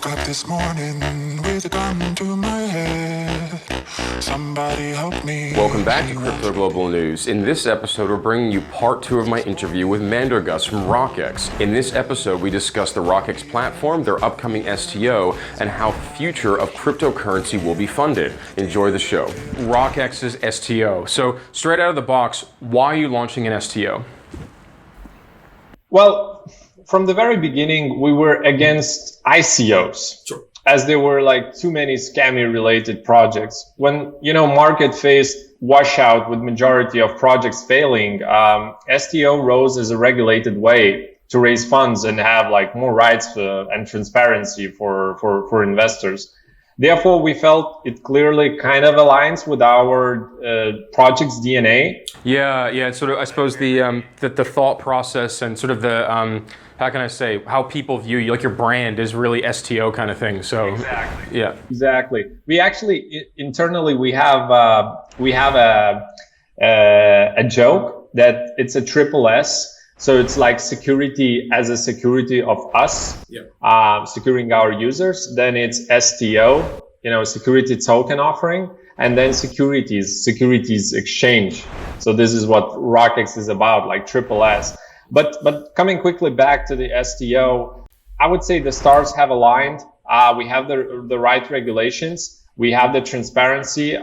woke up this morning with a gun to my head. Somebody help me. Welcome back to Crypto Global News. In this episode, we're bringing you part 2 of my interview with Mindaugas from ROKKEX. In this episode, we discuss the ROKKEX platform, their upcoming STO, and how the future of cryptocurrency will be funded. Enjoy the show. ROKKEX's STO. So, straight out of the box, why are you launching an STO? Well, from the very beginning, we were against ICOs. Sure. As there were like too many scammy related projects. When, market faced washout with majority of projects failing, STO rose as a regulated way to raise funds and have like more rights and transparency for investors. Therefore, we felt it clearly kind of aligns with our project's DNA. Yeah. Sort of, I suppose the thought process and sort of the how can I say, how people view you, like your brand is really STO kind of thing. So exactly. Yeah. Exactly. We actually internally we have a joke that it's a triple S. So it's like security as a security of us, securing our users. Then it's STO, security token offering, and then Securities Exchange. So this is what ROKKEX is about, like triple S. But coming quickly back to the STO, I would say the stars have aligned. We have the right regulations. We have the transparency.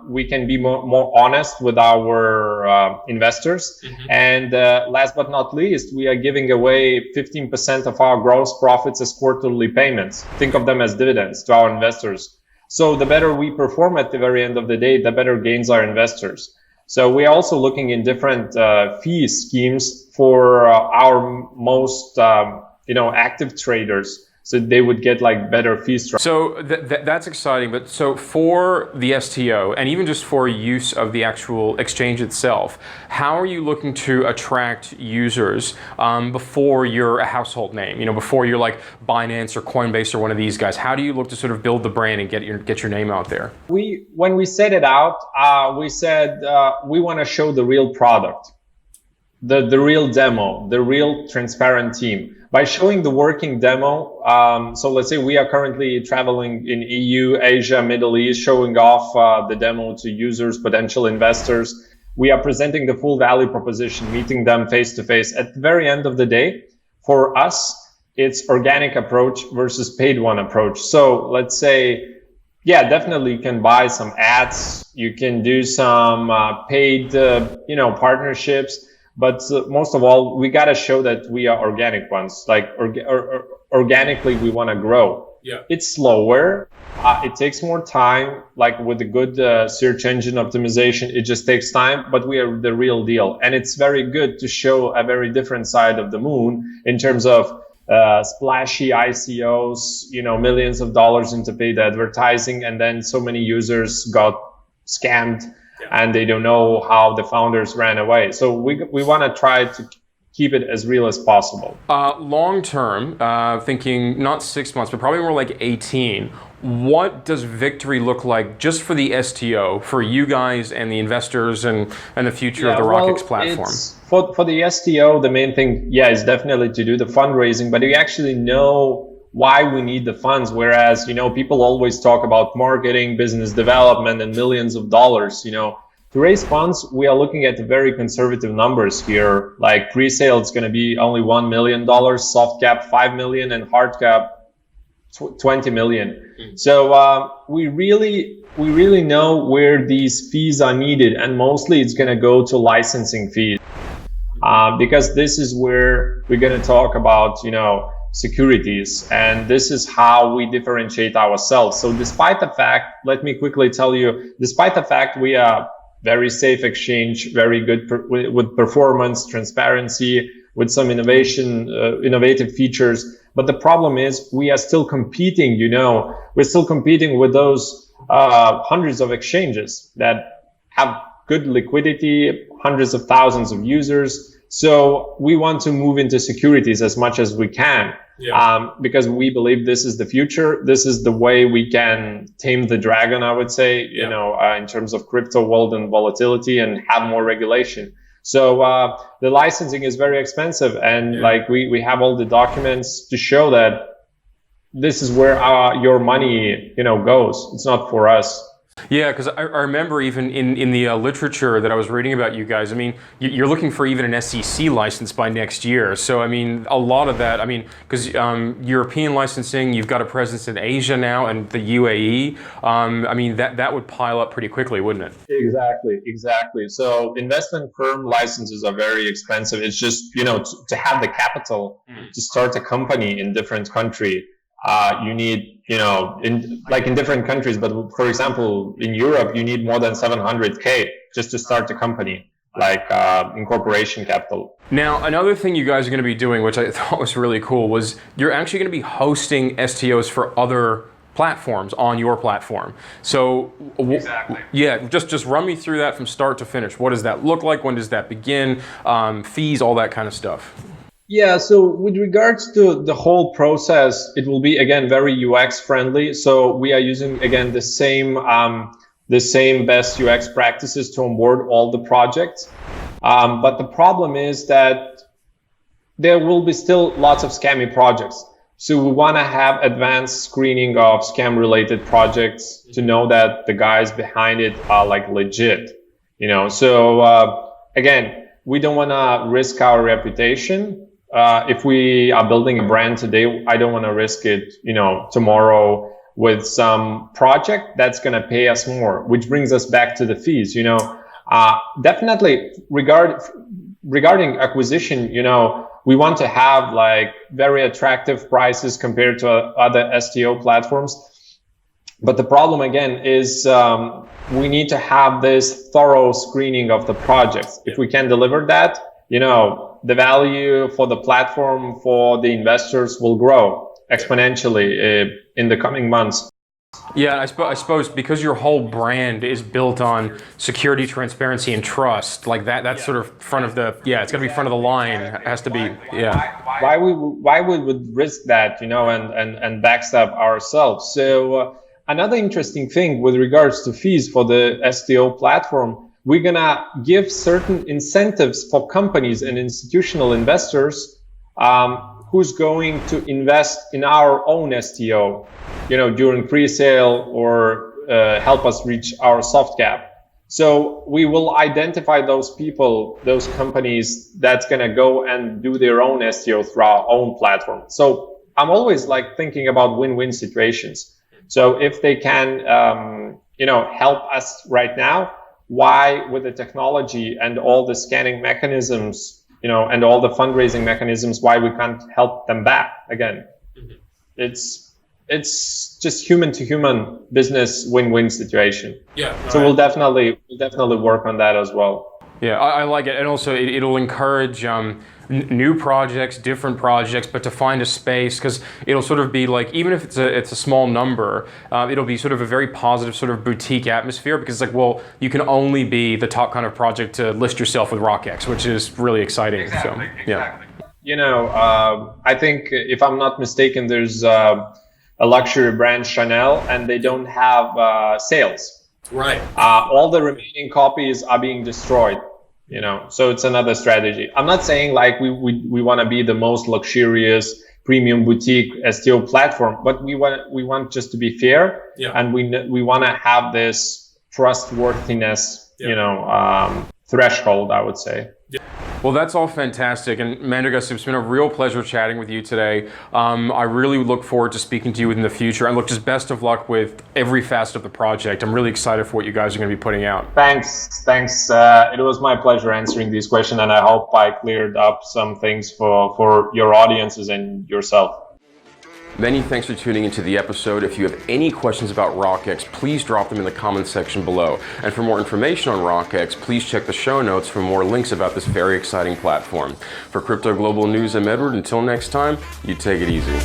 We can be more honest with our investors. Mm-hmm. And last but not least, we are giving away 15% of our gross profits as quarterly payments. Think of them as dividends to our investors. So the better we perform at the very end of the day, the better gains our investors. So we're also looking in different fee schemes for our most active traders. So they would get like better fee structure. So that's exciting. But so for the STO and even just for use of the actual exchange itself, how are you looking to attract users before you're a household name? Before you're like Binance or Coinbase or one of these guys. How do you look to sort of build the brand and get your name out there? When we set it out, we said we want to show the real product, the real demo, the real transparent team. By showing the working demo, so let's say we are currently traveling in EU, Asia, Middle East, showing off the demo to users, potential investors. We are presenting the full value proposition, meeting them face to face. At the very end of the day, for us, it's organic approach versus paid one approach. So let's say, definitely you can buy some ads. You can do some paid, partnerships. But most of all, we got to show that we are organic ones. Like organically, we want to grow. Yeah. It's slower. It takes more time. Like with a good search engine optimization, it just takes time. But we are the real deal. And it's very good to show a very different side of the moon in terms of splashy ICOs, millions of dollars into paid advertising. And then so many users got scammed. And they don't know how the founders ran away. So we want to try to keep it as real as possible. Long term, thinking not 6 months, but probably more like 18. What does victory look like just for the STO, for you guys and the investors and the future of the ROKKEX platform? For the STO, the main thing, is definitely to do the fundraising, but you actually know why we need the funds. Whereas, people always talk about marketing, business development, and millions of dollars. To raise funds, we are looking at very conservative numbers here. Like pre-sale, it's going to be only $1 million, soft cap $5 million, and hard cap $20 million. Mm-hmm. So we really know where these fees are needed, and mostly it's going to go to licensing fees, because this is where we're going to talk about, securities, and this is how we differentiate ourselves. So despite the fact, let me quickly tell you, despite the fact we are very safe exchange, very good with performance, transparency, with some innovative features, but the problem is we are still competing, we're still competing with those hundreds of exchanges that have good liquidity, hundreds of thousands of users. So we want to move into securities as much as we can, because we believe this is the future. This is the way we can tame the dragon, I would say, in terms of crypto world and volatility, and have more regulation. So the licensing is very expensive, and like we have all the documents to show that this is where your money, goes. It's not for us. Yeah, because I remember even in the literature that I was reading about you guys, I mean, you're looking for even an SEC license by next year. So, I mean, a lot of that, I mean, because European licensing, you've got a presence in Asia now and the UAE. I mean, that would pile up pretty quickly, wouldn't it? Exactly. So investment firm licenses are very expensive. It's just, to have the capital to start a company in different country. You need, in different countries, but for example, in Europe, you need more than 700K just to start a company, like incorporation capital. Now, another thing you guys are going to be doing, which I thought was really cool, was you're actually going to be hosting STOs for other platforms on your platform. So, Exactly. Yeah, just run me through that from start to finish. What does that look like? When does that begin? Fees, all that kind of stuff. Yeah, so with regards to the whole process, it will be, again, very UX friendly. So we are using, again, the same best UX practices to onboard all the projects. But the problem is that there will be still lots of scammy projects. So we want to have advanced screening of scam related projects to know that the guys behind it are like legit, So again, we don't want to risk our reputation. If we are building a brand today, I don't want to risk it, tomorrow with some project that's going to pay us more, which brings us back to the fees, definitely regarding acquisition, we want to have like very attractive prices compared to other STO platforms. But the problem again is, we need to have this thorough screening of the projects. If we can deliver that, the value for the platform, for the investors will grow exponentially in the coming months. Yeah, I suppose because your whole brand is built on security, transparency, and trust, like that's sort of front of the, it's got to be front of the line. It has to be, Why we would risk that, and backstop ourselves. So another interesting thing with regards to fees for the STO platform, we're going to give certain incentives for companies and institutional investors who's going to invest in our own STO, during pre-sale or help us reach our soft cap. So we will identify those people, those companies that's going to go and do their own STO through our own platform. So I'm always like thinking about win-win situations. So if they can, help us right now, why with the technology and all the scanning mechanisms, and all the fundraising mechanisms, why we can't help them back again? It's just human to human business win-win situation. Yeah. So we'll definitely work on that as well. Yeah, I like it, and also it'll encourage new projects, different projects, but to find a space, because it'll sort of be like, even if it's a small number, it'll be sort of a very positive sort of boutique atmosphere, because it's like, well, you can only be the top kind of project to list yourself with ROKKEX, which is really exciting. Exactly. Yeah. I think if I'm not mistaken, there's a luxury brand, Chanel, and they don't have sales. Right. All the remaining copies are being destroyed. So it's another strategy. I'm not saying like we want to be the most luxurious premium boutique STO platform, but we want just to be fair, and we want to have this trustworthiness, threshold, I would say. Well, that's all fantastic. And Mindaugas, it's been a real pleasure chatting with you today. I really look forward to speaking to you in the future. And look, just best of luck with every facet of the project. I'm really excited for what you guys are going to be putting out. Thanks. It was my pleasure answering these questions, and I hope I cleared up some things for your audiences and yourself. Many thanks for tuning into the episode. If you have any questions about ROKKEX, please drop them in the comments section below. And for more information on ROKKEX, please check the show notes for more links about this very exciting platform. For Crypto Global News, I'm Edward. Until next time, you take it easy.